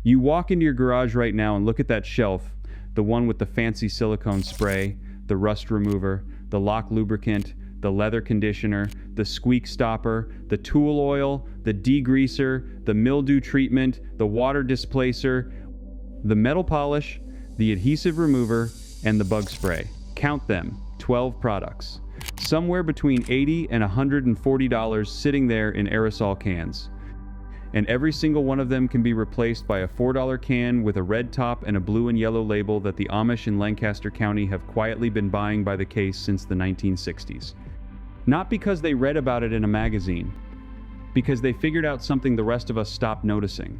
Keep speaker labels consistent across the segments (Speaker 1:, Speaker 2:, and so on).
Speaker 1: You walk into your garage right now and look at that shelf, the one with the fancy silicone spray, the rust remover, the lock lubricant, the leather conditioner, the squeak stopper, the tool oil, the degreaser, the mildew treatment, the water displacer, the metal polish, the adhesive remover, and the bug spray. Count them, 12 products. Somewhere between $80 and $140 sitting there in aerosol cans. And every single one of them can be replaced by a $4 can with a red top and a blue and yellow label that the Amish in Lancaster County have quietly been buying by the case since the 1960s. Not because they read about it in a magazine, because they figured out something the rest of us stopped noticing.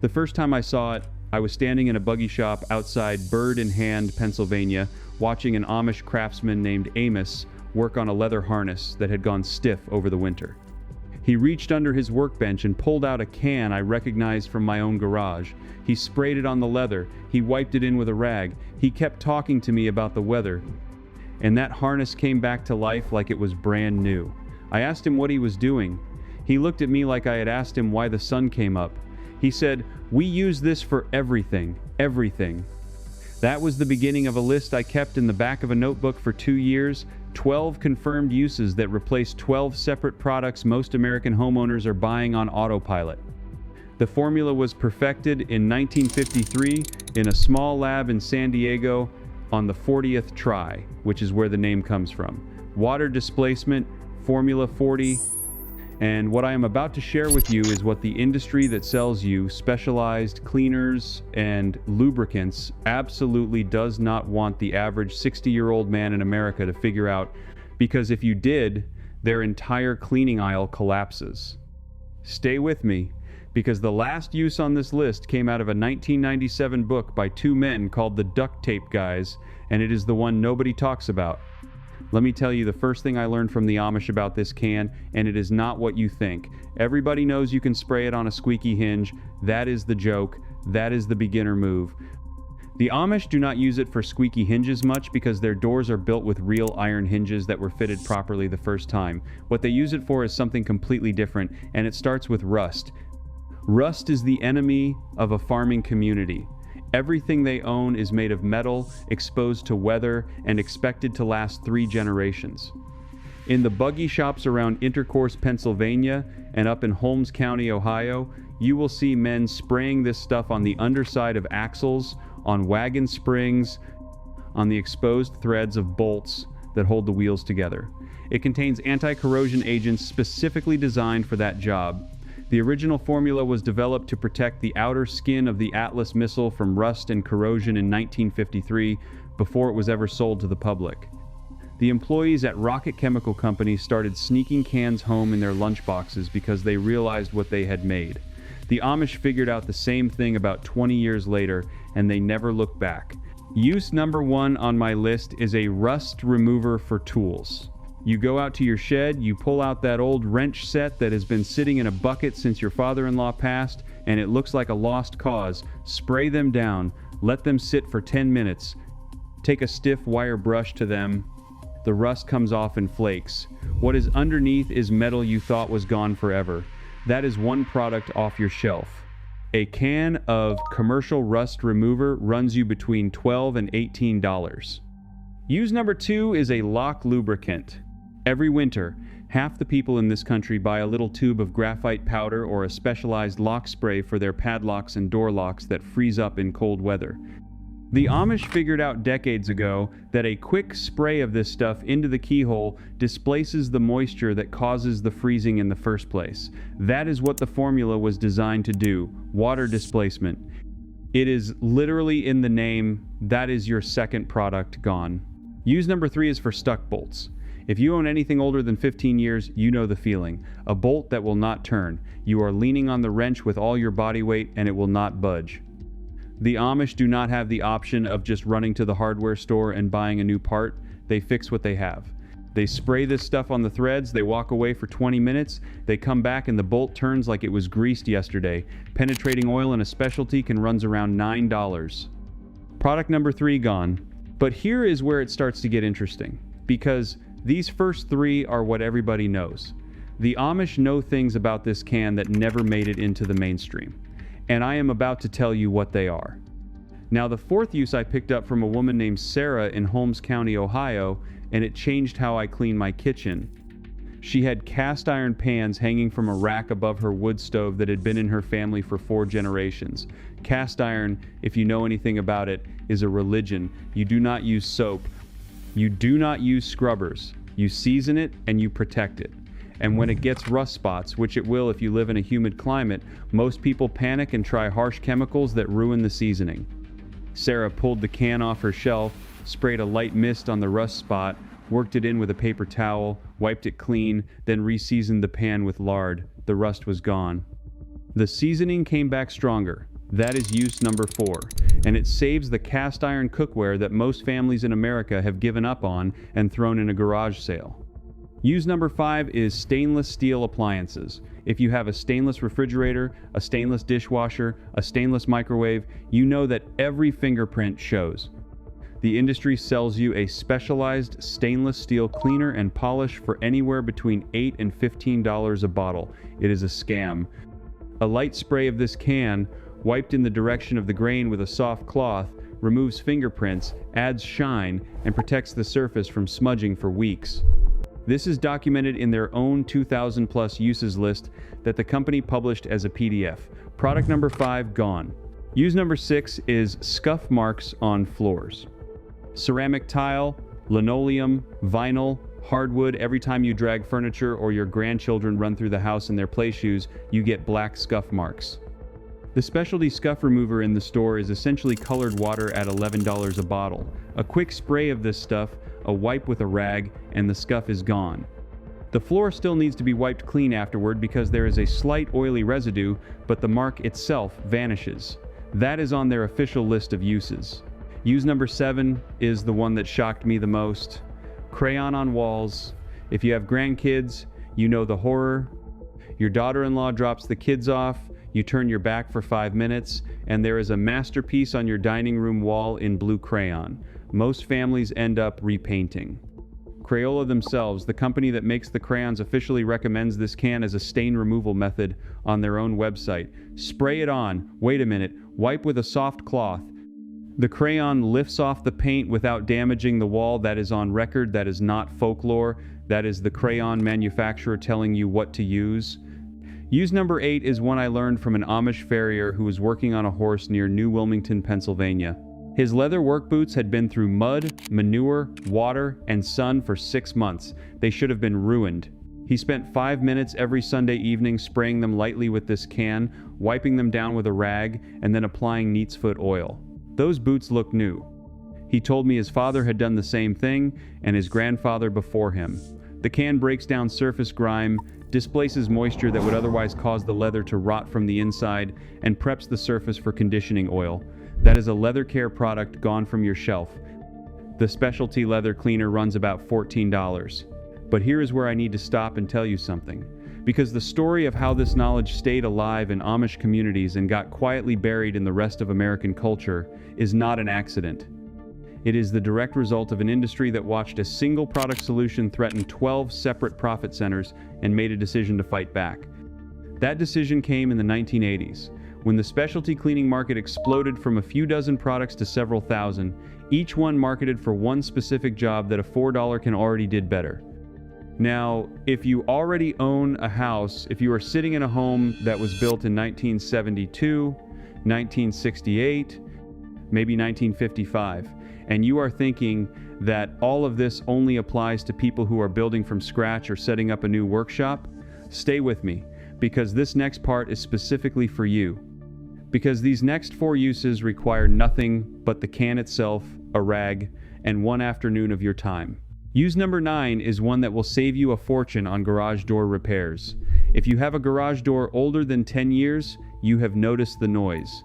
Speaker 1: The first time I saw it, I was standing in a buggy shop outside Bird in Hand, Pennsylvania, watching an Amish craftsman named Amish work on a leather harness that had gone stiff over the winter. He reached under his workbench and pulled out a can I recognized from my own garage. He sprayed it on the leather. He wiped it in with a rag. He kept talking to me about the weather. And that harness came back to life like it was brand new. I asked him what he was doing. He looked at me like I had asked him why the sun came up. He said, "We use this for everything, everything." That was the beginning of a list I kept in the back of a notebook for 2 years, 12 confirmed uses that replace 12 separate products most American homeowners are buying on autopilot. The formula was perfected in 1953 in a small lab in San Diego on the 40th try, which is where the name comes from. Water displacement, Formula 40, and what I am about to share with you is what the industry that sells you specialized cleaners and lubricants absolutely does not want the average 60-year-old man in America to figure out, because if you did, their entire cleaning aisle collapses. Stay with me, because the last use on this list came out of a 1997 book by two men called the Duct Tape Guys, and it is the one nobody talks about. Let me tell you the first thing I learned from the Amish about this can, and it is not what you think. Everybody knows you can spray it on a squeaky hinge. That is the joke. That is the beginner move. The Amish do not use it for squeaky hinges much because their doors are built with real iron hinges that were fitted properly the first time. What they use it for is something completely different, and it starts with rust. Rust is the enemy of a farming community. Everything they own is made of metal, exposed to weather, and expected to last 3 generations. In the buggy shops around Intercourse, Pennsylvania, and up in Holmes County, Ohio, you will see men spraying this stuff on the underside of axles, on wagon springs, on the exposed threads of bolts that hold the wheels together. It contains anti-corrosion agents specifically designed for that job. The original formula was developed to protect the outer skin of the Atlas missile from rust and corrosion in 1953, before it was ever sold to the public. The employees at Rocket Chemical Company started sneaking cans home in their lunchboxes because they realized what they had made. The Amish figured out the same thing about 20 years later, and they never looked back. Use number 1 on my list is a rust remover for tools. You go out to your shed, you pull out that old wrench set that has been sitting in a bucket since your father-in-law passed, and it looks like a lost cause. Spray them down, let them sit for 10 minutes. Take a stiff wire brush to them. The rust comes off in flakes. What is underneath is metal you thought was gone forever. That is one product off your shelf. A can of commercial rust remover runs you between $12 and $18. Use number 2 is a lock lubricant. Every winter, half the people in this country buy a little tube of graphite powder or a specialized lock spray for their padlocks and door locks that freeze up in cold weather. The Amish figured out decades ago that a quick spray of this stuff into the keyhole displaces the moisture that causes the freezing in the first place. That is what the formula was designed to do, water displacement. It is literally in the name. That is your second product gone. Use number 3 is for stuck bolts. If you own anything older than 15 years, you know the feeling. A bolt that will not turn. You are leaning on the wrench with all your body weight and it will not budge. The Amish do not have the option of just running to the hardware store and buying a new part. They fix what they have. They spray this stuff on the threads, they walk away for 20 minutes, they come back and the bolt turns like it was greased yesterday. Penetrating oil in a specialty can run around $9. Product number 3 gone. But here is where it starts to get interesting, because these first 3 are what everybody knows. The Amish know things about this can that never made it into the mainstream. and I am about to tell you what they are. Now, the fourth use I picked up from a woman named Sarah in Holmes County, Ohio, and it changed how I clean my kitchen. She had cast iron pans hanging from a rack above her wood stove that had been in her family for 4 generations. Cast iron, if you know anything about it, is a religion. You do not use soap. You do not use scrubbers. You season it and you protect it. And when it gets rust spots, which it will if you live in a humid climate, most people panic and try harsh chemicals that ruin the seasoning. Sarah pulled the can off her shelf, sprayed a light mist on the rust spot, worked it in with a paper towel, wiped it clean, then re-seasoned the pan with lard. The rust was gone. The seasoning came back stronger. That is use number 4, and it saves the cast iron cookware that most families in America have given up on and thrown in a garage sale. Use number 5 is stainless steel appliances. If you have a stainless refrigerator, a stainless dishwasher, a stainless microwave, you know that every fingerprint shows. The industry sells you a specialized stainless steel cleaner and polish for anywhere between $8 and $15 a bottle. It is a scam. A light spray of this can, wiped in the direction of the grain with a soft cloth, removes fingerprints, adds shine, and protects the surface from smudging for weeks. This is documented in their own 2,000 plus uses list that the company published as a PDF. Product number 5 gone. Use number 6 is scuff marks on floors. Ceramic tile, linoleum, vinyl, hardwood. Every time you drag furniture or your grandchildren run through the house in their play shoes, you get black scuff marks. The specialty scuff remover in the store is essentially colored water at $11 a bottle. A quick spray of this stuff, a wipe with a rag, and the scuff is gone. The floor still needs to be wiped clean afterward because there is a slight oily residue, but the mark itself vanishes. That is on their official list of uses. Use number 7 is the one that shocked me the most. Crayon on walls. If you have grandkids, you know the horror. Your daughter-in-law drops the kids off, you turn your back for 5 minutes, and there is a masterpiece on your dining room wall in blue crayon. Most families end up repainting. Crayola themselves, the company that makes the crayons, officially recommends this can as a stain removal method on their own website. Spray it on, wait a minute, wipe with a soft cloth. The crayon lifts off the paint without damaging the wall. That is on record. That is not folklore. That is the crayon manufacturer telling you what to use. Use number 8 is one I learned from an Amish farrier who was working on a horse near New Wilmington, Pennsylvania. His leather work boots had been through mud, manure, water, and sun for 6 months. They should have been ruined. He spent 5 minutes every Sunday evening spraying them lightly with this can, wiping them down with a rag, and then applying neat's foot oil. Those boots looked new. He told me his father had done the same thing, and his grandfather before him. The can breaks down surface grime, displaces moisture that would otherwise cause the leather to rot from the inside, and preps the surface for conditioning oil. That is a leather care product gone from your shelf. The specialty leather cleaner runs about $14. But here is where I need to stop and tell you something. Because the story of how this knowledge stayed alive in Amish communities and got quietly buried in the rest of American culture is not an accident. It is the direct result of an industry that watched a single product solution threaten 12 separate profit centers and made a decision to fight back. That decision came in the 1980s, when the specialty cleaning market exploded from a few dozen products to several thousand, each one marketed for one specific job that a $4 can already did better. Now, if you already own a house, if you are sitting in a home that was built in 1972, 1968, maybe 1955, and you are thinking that all of this only applies to people who are building from scratch or setting up a new workshop, stay with me, because this next part is specifically for you. Because these next 4 uses require nothing but the can itself, a rag, and 1 afternoon of your time. Use number 9 is one that will save you a fortune on garage door repairs. If you have a garage door older than 10 years, you have noticed the noise.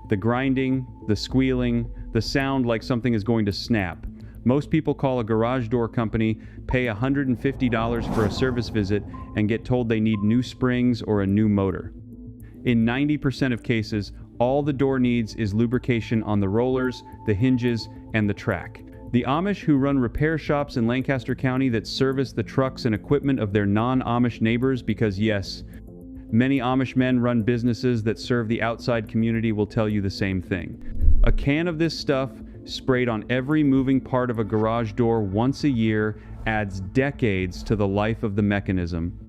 Speaker 1: The grinding, the squealing, the sound like something is going to snap. Most people call a garage door company, pay $150 for a service visit, and get told they need new springs or a new motor. In 90% of cases, all the door needs is lubrication on the rollers, the hinges, and the track. The Amish who run repair shops in Lancaster County that service the trucks and equipment of their non-Amish neighbors, because yes, Many Amish men run businesses that serve the outside community will tell you the same thing. A can of this stuff, sprayed on every moving part of a garage door once a year, adds decades to the life of the mechanism.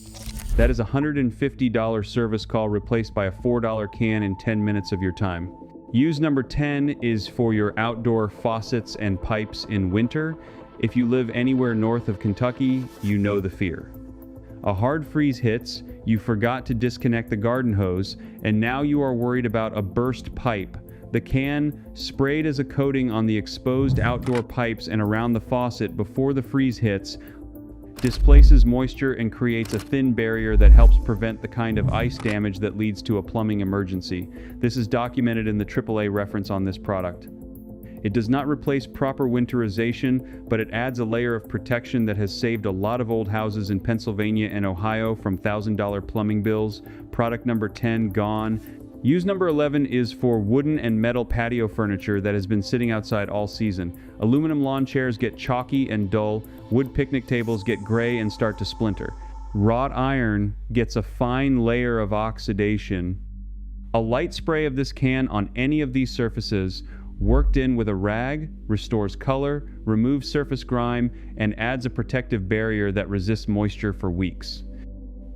Speaker 1: That is a $150 service call replaced by a $4 can in 10 minutes of your time. Use number 10 is for your outdoor faucets and pipes in winter. If you live anywhere north of Kentucky, you know the fear. A hard freeze hits, you forgot to disconnect the garden hose, and now you are worried about a burst pipe. The can, sprayed as a coating on the exposed outdoor pipes and around the faucet before the freeze hits, displaces moisture and creates a thin barrier that helps prevent the kind of ice damage that leads to a plumbing emergency. This is documented in the AAA reference on this product. It does not replace proper winterization, but it adds a layer of protection that has saved a lot of old houses in Pennsylvania and Ohio from $1,000 plumbing bills. Product number 10 gone. Use number 11 is for wooden and metal patio furniture that has been sitting outside all season. Aluminum lawn chairs get chalky and dull. Wood picnic tables get gray and start to splinter. Wrought iron gets a fine layer of oxidation. A light spray of this can on any of these surfaces, worked in with a rag, restores color, removes surface grime, and adds a protective barrier that resists moisture for weeks.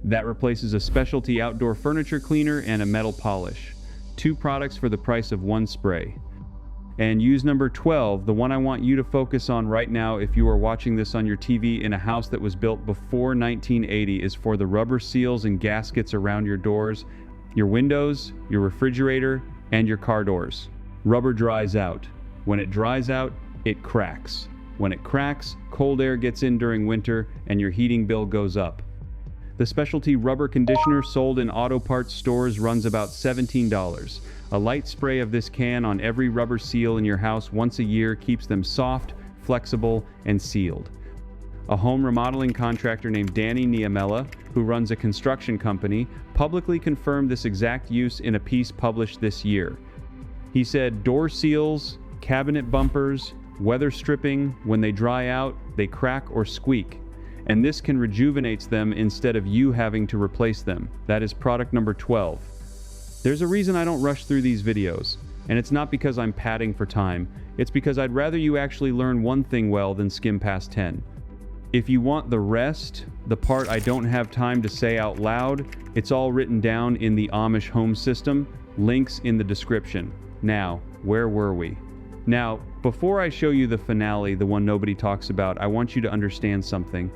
Speaker 1: That replaces a specialty outdoor furniture cleaner and a metal polish. 2 products for the price of 1 spray. And use number 12, the one I want you to focus on right now if you are watching this on your TV in a house that was built before 1980, is for the rubber seals and gaskets around your doors, your windows, your refrigerator, and your car doors. Rubber dries out. When it dries out, it cracks. When it cracks, cold air gets in during winter and your heating bill goes up. The specialty rubber conditioner sold in auto parts stores runs about $17. A light spray of this can on every rubber seal in your house once a year keeps them soft, flexible, and sealed. A home remodeling contractor named Danny Niamella, who runs a construction company, publicly confirmed this exact use in a piece published this year. He said, door seals, cabinet bumpers, weather stripping, when they dry out, they crack or squeak. And this can rejuvenate them instead of you having to replace them. That is product number 12. There's a reason I don't rush through these videos, and it's not because I'm padding for time. It's because I'd rather you actually learn one thing well than skim past 10. If you want the rest, the part I don't have time to say out loud, it's all written down in the Amish Home System, links in the description. Now, where were we? Now, before I show you the finale, the one nobody talks about, I want you to understand something.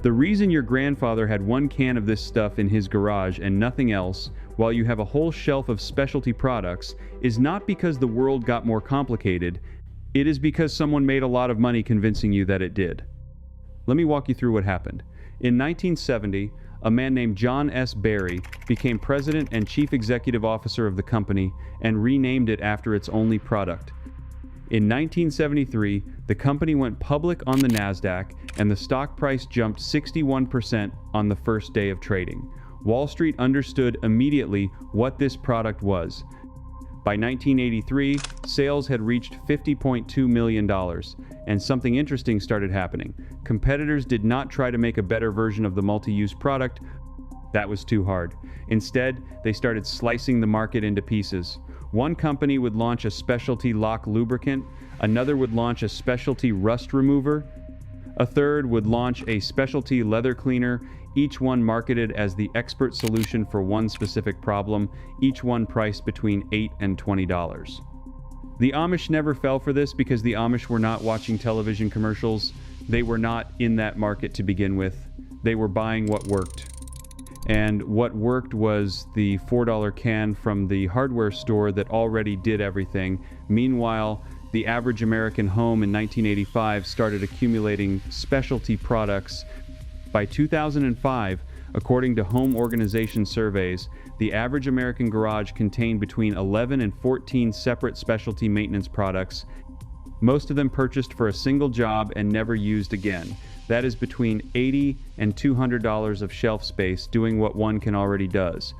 Speaker 1: The reason your grandfather had 1 can of this stuff in his garage and nothing else, while you have a whole shelf of specialty products, is not because the world got more complicated. It is because someone made a lot of money convincing you that it did. Let me walk you through what happened. In 1970, a man named John S. Barry became president and chief executive officer of the company and renamed it after its only product. In 1973, the company went public on the NASDAQ and the stock price jumped 61% on the first day of trading. Wall Street understood immediately what this product was. By 1983, sales had reached $50.2 million, and something interesting started happening. Competitors did not try to make a better version of the multi-use product. That was too hard. Instead, they started slicing the market into pieces. One company would launch a specialty lock lubricant, another would launch a specialty rust remover, a third would launch a specialty leather cleaner, each one marketed as the expert solution for one specific problem, each one priced between $8 and $20. The Amish never fell for this because the Amish were not watching television commercials. They were not in that market to begin with. They were buying what worked. And what worked was the $4 can from the hardware store that already did everything. Meanwhile, the average American home in 1985 started accumulating specialty products. By 2005, according to home organization surveys, the average American garage contained between 11 and 14 separate specialty maintenance products, most of them purchased for a single job and never used again. That is between $80 and $200 of shelf space doing what one can already does.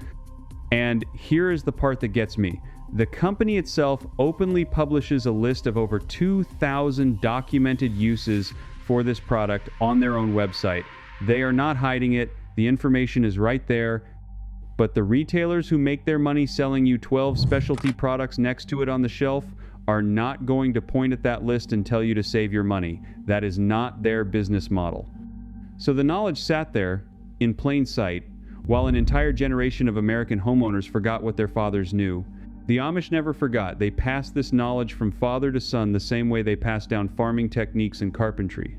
Speaker 1: And here is the part that gets me. The company itself openly publishes a list of over 2,000 documented uses for this product on their own website. They are not hiding it. The information is right there. But the retailers who make their money selling you 12 specialty products next to it on the shelf are not going to point at that list and tell you to save your money. That is not their business model. So the knowledge sat there in plain sight, while an entire generation of American homeowners forgot what their fathers knew. The Amish never forgot. They passed this knowledge from father to son the same way they passed down farming techniques and carpentry.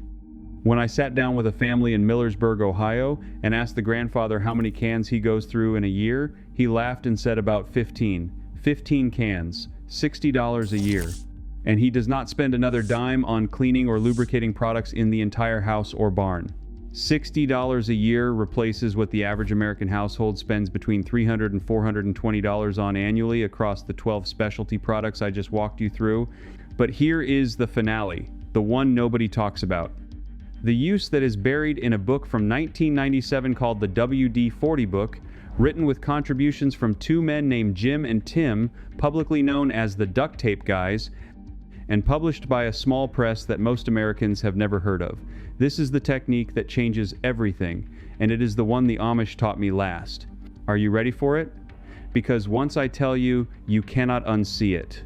Speaker 1: When I sat down with a family in Millersburg, Ohio, and asked the grandfather how many cans he goes through in a year, he laughed and said about 15. 15 cans, $60 a year. And he does not spend another dime on cleaning or lubricating products in the entire house or barn. $60 a year replaces what the average American household spends between $300 and $420 on annually across the 12 specialty products I just walked you through. But here is the finale, the one nobody talks about. The use that is buried in a book from 1997 called the WD-40 book, written with contributions from two men named Jim and Tim, publicly known as the Duct Tape Guys, and published by a small press that most Americans have never heard of. This is the technique that changes everything, and it is the one the Amish taught me last. Are you ready for it? Because once I tell you, you cannot unsee it.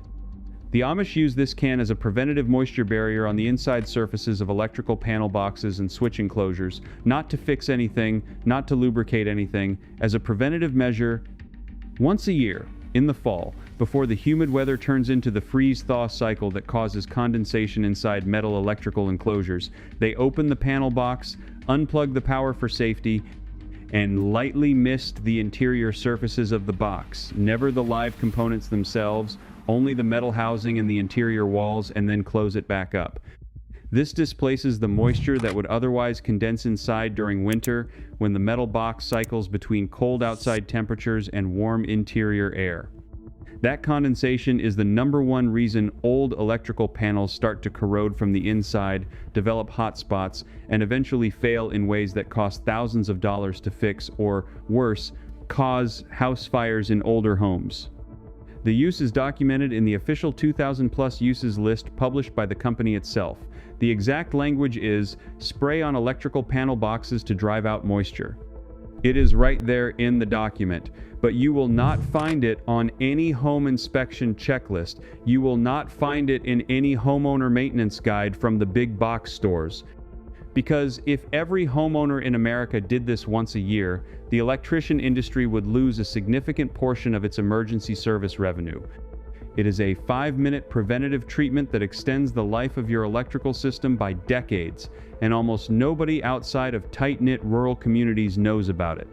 Speaker 1: The Amish use this can as a preventative moisture barrier on the inside surfaces of electrical panel boxes and switch enclosures, not to fix anything, not to lubricate anything, as a preventative measure once a year, in the fall, before the humid weather turns into the freeze-thaw cycle that causes condensation inside metal electrical enclosures. They open the panel box, unplug the power for safety, and lightly mist the interior surfaces of the box, never the live components themselves, only the metal housing and the interior walls, and then close it back up. This displaces the moisture that would otherwise condense inside during winter when the metal box cycles between cold outside temperatures and warm interior air. That condensation is the number one reason old electrical panels start to corrode from the inside, develop hot spots, and eventually fail in ways that cost thousands of dollars to fix or, worse, cause house fires in older homes. The use is documented in the official 2,000+ uses list published by the company itself. The exact language is, spray on electrical panel boxes to drive out moisture. It is right there in the document, but you will not find it on any home inspection checklist. You will not find it in any homeowner maintenance guide from the big box stores. Because if every homeowner in America did this once a year, the electrician industry would lose a significant portion of its emergency service revenue. It is a 5-minute preventative treatment that extends the life of your electrical system by decades, and almost nobody outside of tight-knit rural communities knows about it.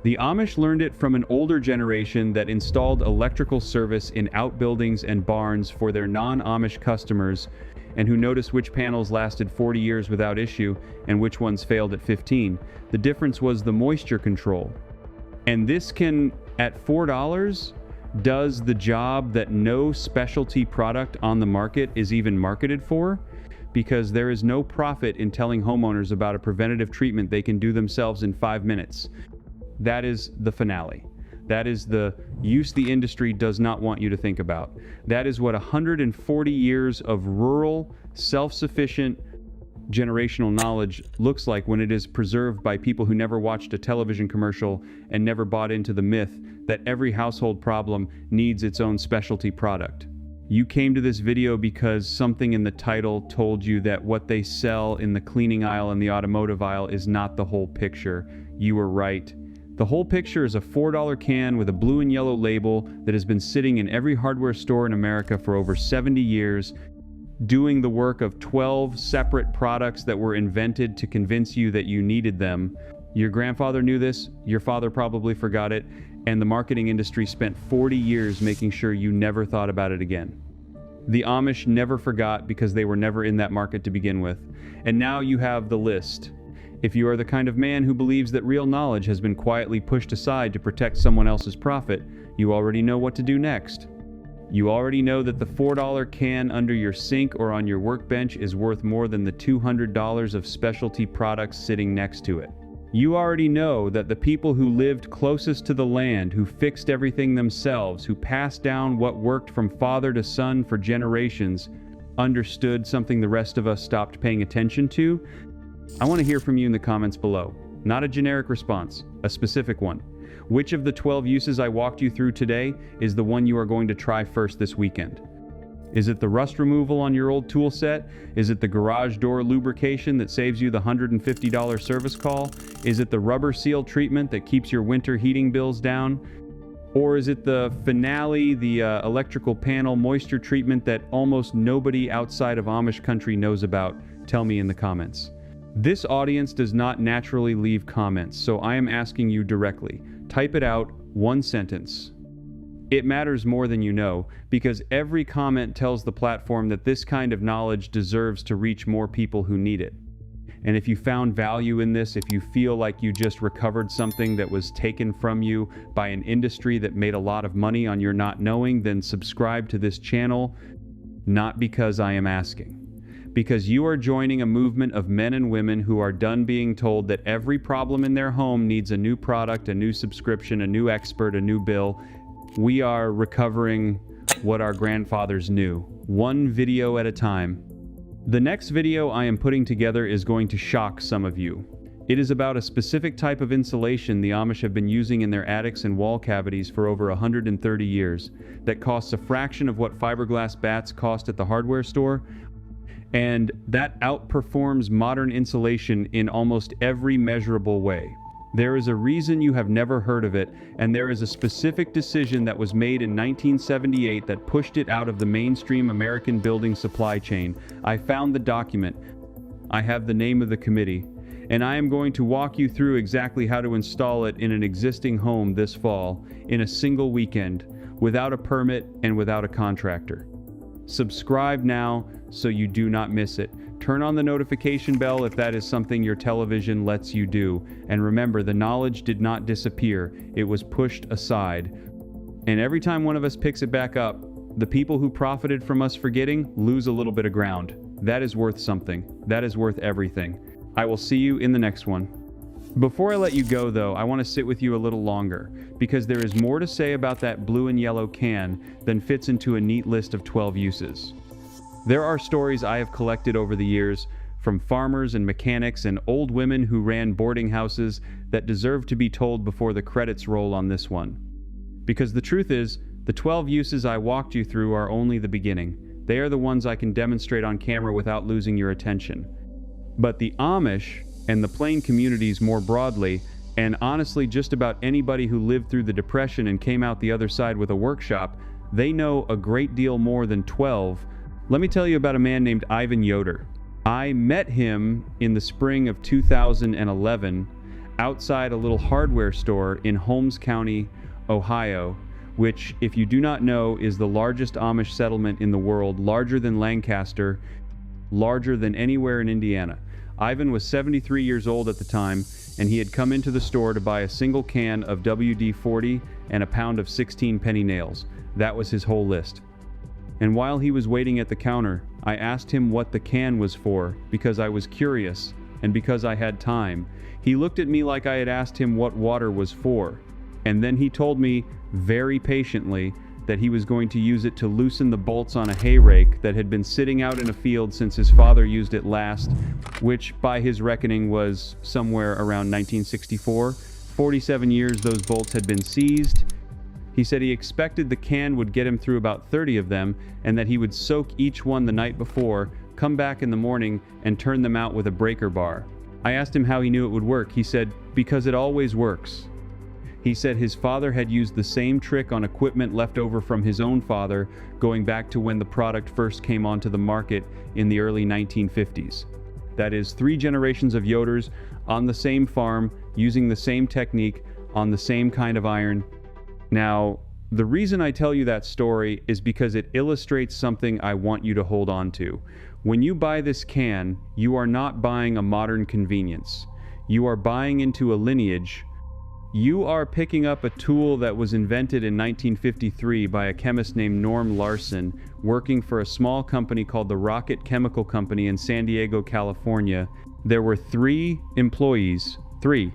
Speaker 1: The Amish learned it from an older generation that installed electrical service in outbuildings and barns for their non-Amish customers, and who noticed which panels lasted 40 years without issue and which ones failed at 15. The difference was the moisture control. And this can, at $4, does the job that no specialty product on the market is even marketed for, because there is no profit in telling homeowners about a preventative treatment they can do themselves in 5 minutes. That is the finale. That is the use the industry does not want you to think about. That is what 140 years of rural, self-sufficient, generational knowledge looks like when it is preserved by people who never watched a television commercial and never bought into the myth that every household problem needs its own specialty product. You came to this video because something in the title told you that what they sell in the cleaning aisle and the automotive aisle is not the whole picture. You were right. The whole picture is a $4 can with a blue and yellow label that has been sitting in every hardware store in America for over 70 years, doing the work of 12 separate products that were invented to convince you that you needed them. Your grandfather knew this, your father probably forgot it, and the marketing industry spent 40 years making sure you never thought about it again. The Amish never forgot because they were never in that market to begin with. And now you have the list. If you are the kind of man who believes that real knowledge has been quietly pushed aside to protect someone else's profit, you already know what to do next. You already know that the $4 can under your sink or on your workbench is worth more than the $200 of specialty products sitting next to it. You already know that the people who lived closest to the land, who fixed everything themselves, who passed down what worked from father to son for generations, understood something the rest of us stopped paying attention to. I want to hear from you in the comments below. Not a generic response, a specific one. Which of the 12 uses I walked you through today is the one you are going to try first this weekend? Is it the rust removal on your old tool set? Is it the garage door lubrication that saves you the $150 service call? Is it the rubber seal treatment that keeps your winter heating bills down? Or is it the finale, the electrical panel moisture treatment that almost nobody outside of Amish country knows about? Tell me in the comments. This audience does not naturally leave comments, so I am asking you directly. Type it out, one sentence. It matters more than you know, because every comment tells the platform that this kind of knowledge deserves to reach more people who need it. And if you found value in this, if you feel like you just recovered something that was taken from you by an industry that made a lot of money on your not knowing, then subscribe to this channel, not because I am asking. Because you are joining a movement of men and women who are done being told that every problem in their home needs a new product, a new subscription, a new expert, a new bill. We are recovering what our grandfathers knew, one video at a time. The next video I am putting together is going to shock some of you. It is about a specific type of insulation the Amish have been using in their attics and wall cavities for over 130 years that costs a fraction of what fiberglass bats cost at the hardware store, and that outperforms modern insulation in almost every measurable way. There is a reason you have never heard of it, and there is a specific decision that was made in 1978 that pushed it out of the mainstream American building supply chain. I found the document. I have the name of the committee, and I am going to walk you through exactly how to install it in an existing home this fall, in a single weekend, without a permit and without a contractor. Subscribe now so you do not miss it. Turn on the notification bell if that is something your television lets you do. And remember, the knowledge did not disappear. It was pushed aside. And every time one of us picks it back up, the people who profited from us forgetting lose a little bit of ground. That is worth something. That is worth everything. I will see you in the next one. Before I let you go, though, I want to sit with you a little longer, because there is more to say about that blue and yellow can than fits into a neat list of 12 uses. There are stories I have collected over the years from farmers and mechanics and old women who ran boarding houses that deserve to be told before the credits roll on this one. Because the truth is, the 12 uses I walked you through are only the beginning. They are the ones I can demonstrate on camera without losing your attention. But the Amish, and the plain communities more broadly, and honestly just about anybody who lived through the Depression and came out the other side with a workshop, they know a great deal more than 12. Let me tell you about a man named Ivan Yoder. I met him in the spring of 2011 outside a little hardware store in Holmes County, Ohio, which, if you do not know, is the largest Amish settlement in the world, larger than Lancaster, larger than anywhere in Indiana. Ivan was 73 years old at the time, and he had come into the store to buy a single can of WD-40 and a pound of 16-penny nails. That was his whole list. And while he was waiting at the counter, I asked him what the can was for, because I was curious, and because I had time. He looked at me like I had asked him what water was for, and then he told me, very patiently, that he was going to use it to loosen the bolts on a hay rake that had been sitting out in a field since his father used it last, which by his reckoning was somewhere around 1964. 47 years those bolts had been seized. He said he expected the can would get him through about 30 of them, and that he would soak each one the night before, come back in the morning, and turn them out with a breaker bar. I asked him how he knew it would work. He said, because it always works. He said his father had used the same trick on equipment left over from his own father, going back to when the product first came onto the market in the early 1950s. That is, 3 generations of Yoders on the same farm, using the same technique, on the same kind of iron. Now, the reason I tell you that story is because it illustrates something I want you to hold on to. When you buy this can, you are not buying a modern convenience. You are buying into a lineage. You are picking up a tool that was invented in 1953 by a chemist named Norm Larson, working for a small company called the Rocket Chemical Company in San Diego, California. There were 3 employees, 3.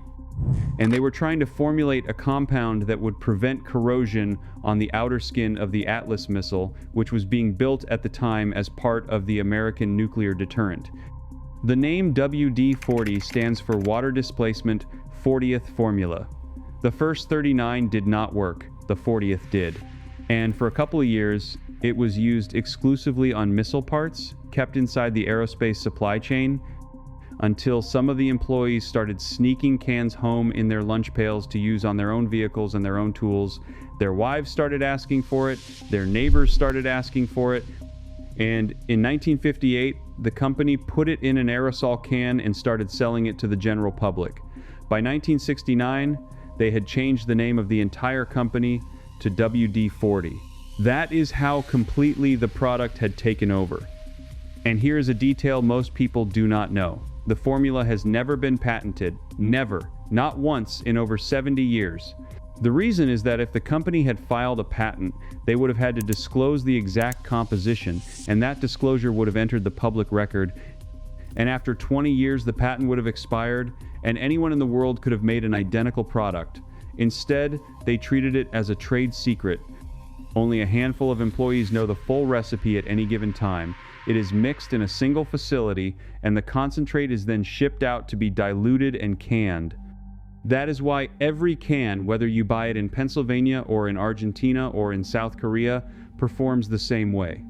Speaker 1: And they were trying to formulate a compound that would prevent corrosion on the outer skin of the Atlas missile, which was being built at the time as part of the American nuclear deterrent. The name WD-40 stands for Water Displacement 40th Formula. The first 39 did not work, the 40th did. And for a couple of years, it was used exclusively on missile parts kept inside the aerospace supply chain until some of the employees started sneaking cans home in their lunch pails to use on their own vehicles and their own tools. Their wives started asking for it, their neighbors started asking for it, and in 1958, the company put it in an aerosol can and started selling it to the general public. By 1969, they had changed the name of the entire company to WD-40. That is how completely the product had taken over. And here is a detail most people do not know. The formula has never been patented. Never. Not once in over 70 years. The reason is that if the company had filed a patent, they would have had to disclose the exact composition, and that disclosure would have entered the public record. And after 20 years, the patent would have expired, and anyone in the world could have made an identical product. Instead, they treated it as a trade secret. Only a handful of employees know the full recipe at any given time. It is mixed in a single facility, and the concentrate is then shipped out to be diluted and canned. That is why every can, whether you buy it in Pennsylvania or in Argentina or in South Korea, performs the same way.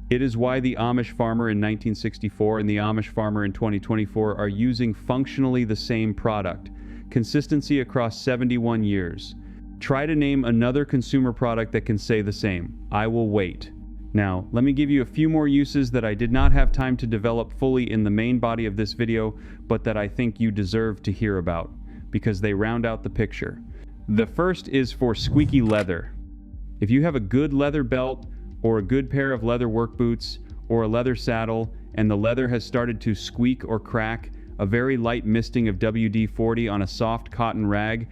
Speaker 1: It is why the Amish farmer in 1964 and the Amish farmer in 2024 are using functionally the same product. Consistency across 71 years. Try to name another consumer product that can say the same. I will wait. Now, let me give you a few more uses that I did not have time to develop fully in the main body of this video, but that I think you deserve to hear about, because they round out the picture. The first is for squeaky leather. If you have a good leather belt, or a good pair of leather work boots, or a leather saddle, and the leather has started to squeak or crack, a very light misting of WD-40 on a soft cotton rag,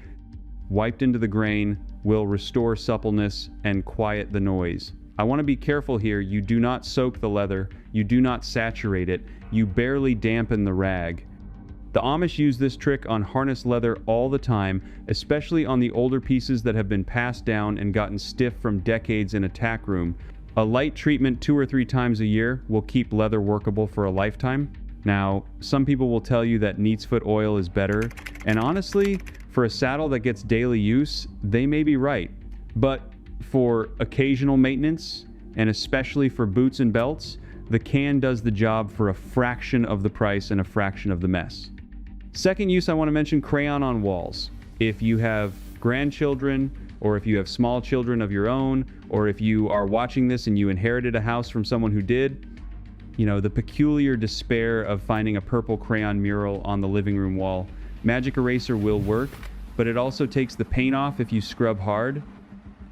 Speaker 1: wiped into the grain, will restore suppleness and quiet the noise. I want to be careful here. You do not soak the leather, you do not saturate it, you barely dampen the rag. The Amish use this trick on harness leather all the time, especially on the older pieces that have been passed down and gotten stiff from decades in a tack room. A light treatment 2 or 3 times a year will keep leather workable for a lifetime. Now, some people will tell you that neat's foot oil is better, and honestly, for a saddle that gets daily use, they may be right. But for occasional maintenance, and especially for boots and belts, the can does the job for a fraction of the price and a fraction of the mess. Second use, I want to mention crayon on walls. If you have grandchildren, or if you have small children of your own, or if you are watching this and you inherited a house from someone who did, you know, the peculiar despair of finding a purple crayon mural on the living room wall. Magic eraser will work, but it also takes the paint off if you scrub hard.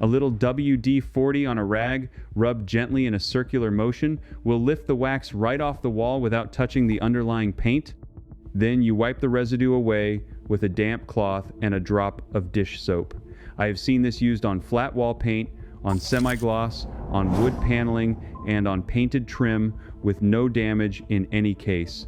Speaker 1: A little WD-40 on a rag, rubbed gently in a circular motion, will lift the wax right off the wall without touching the underlying paint. Then you wipe the residue away with a damp cloth and a drop of dish soap. I have seen this used on flat wall paint, on semi-gloss, on wood paneling, and on painted trim with no damage in any case.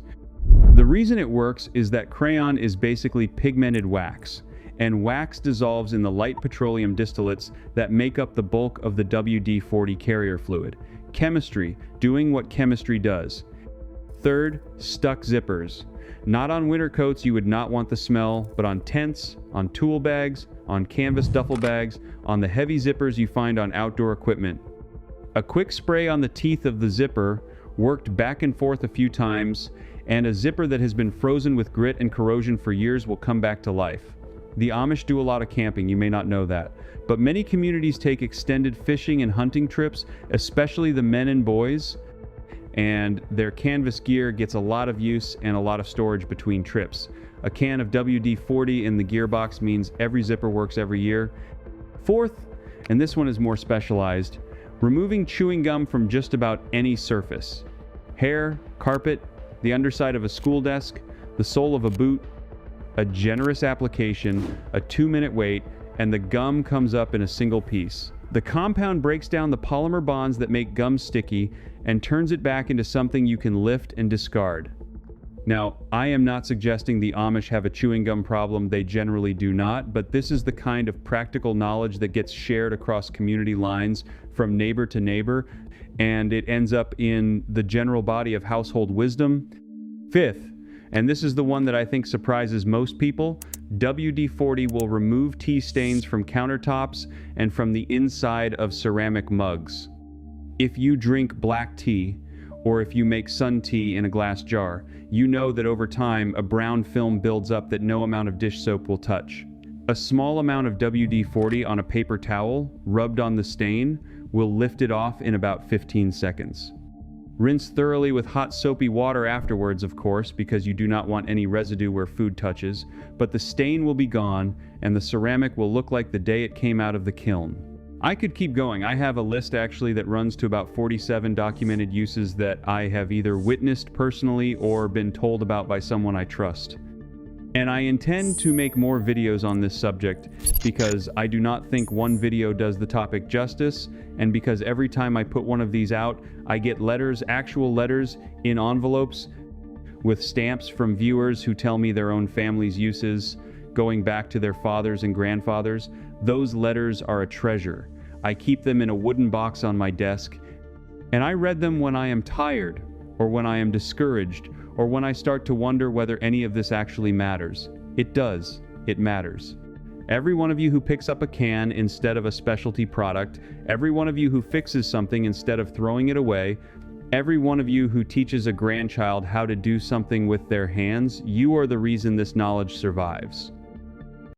Speaker 1: The reason it works is that crayon is basically pigmented wax, and wax dissolves in the light petroleum distillates that make up the bulk of the WD-40 carrier fluid. Chemistry, doing what chemistry does. Third, stuck zippers. Not on winter coats, you would not want the smell, but on tents, on tool bags, on canvas duffel bags, on the heavy zippers you find on outdoor equipment. A quick spray on the teeth of the zipper, worked back and forth a few times, and a zipper that has been frozen with grit and corrosion for years will come back to life. The Amish do a lot of camping, you may not know that, but many communities take extended fishing and hunting trips, especially the men and boys, and their canvas gear gets a lot of use and a lot of storage between trips. A can of WD-40 in the gearbox means every zipper works every year. Fourth, and this one is more specialized, removing chewing gum from just about any surface. Hair, carpet, the underside of a school desk, the sole of a boot. A generous application, a 2-minute wait, and the gum comes up in a single piece. The compound breaks down the polymer bonds that make gum sticky and turns it back into something you can lift and discard. Now, I am not suggesting the Amish have a chewing gum problem, they generally do not, but this is the kind of practical knowledge that gets shared across community lines from neighbor to neighbor, and it ends up in the general body of household wisdom. Fifth, and this is the one that I think surprises most people, WD-40 will remove tea stains from countertops and from the inside of ceramic mugs. If you drink black tea, or if you make sun tea in a glass jar, you know that over time a brown film builds up that no amount of dish soap will touch. A small amount of WD-40 on a paper towel, rubbed on the stain, will lift it off in about 15 seconds. Rinse thoroughly with hot soapy water afterwards, of course, because you do not want any residue where food touches, but the stain will be gone and the ceramic will look like the day it came out of the kiln. I could keep going. I have a list actually that runs to about 47 documented uses that I have either witnessed personally or been told about by someone I trust. And I intend to make more videos on this subject because I do not think one video does the topic justice, and because every time I put one of these out, I get letters, actual letters, in envelopes with stamps from viewers who tell me their own family's uses, going back to their fathers and grandfathers. Those letters are a treasure. I keep them in a wooden box on my desk, and I read them when I am tired, or when I am discouraged, or when I start to wonder whether any of this actually matters. It does. It matters. Every one of you who picks up a can instead of a specialty product, every one of you who fixes something instead of throwing it away, every one of you who teaches a grandchild how to do something with their hands, you are the reason this knowledge survives.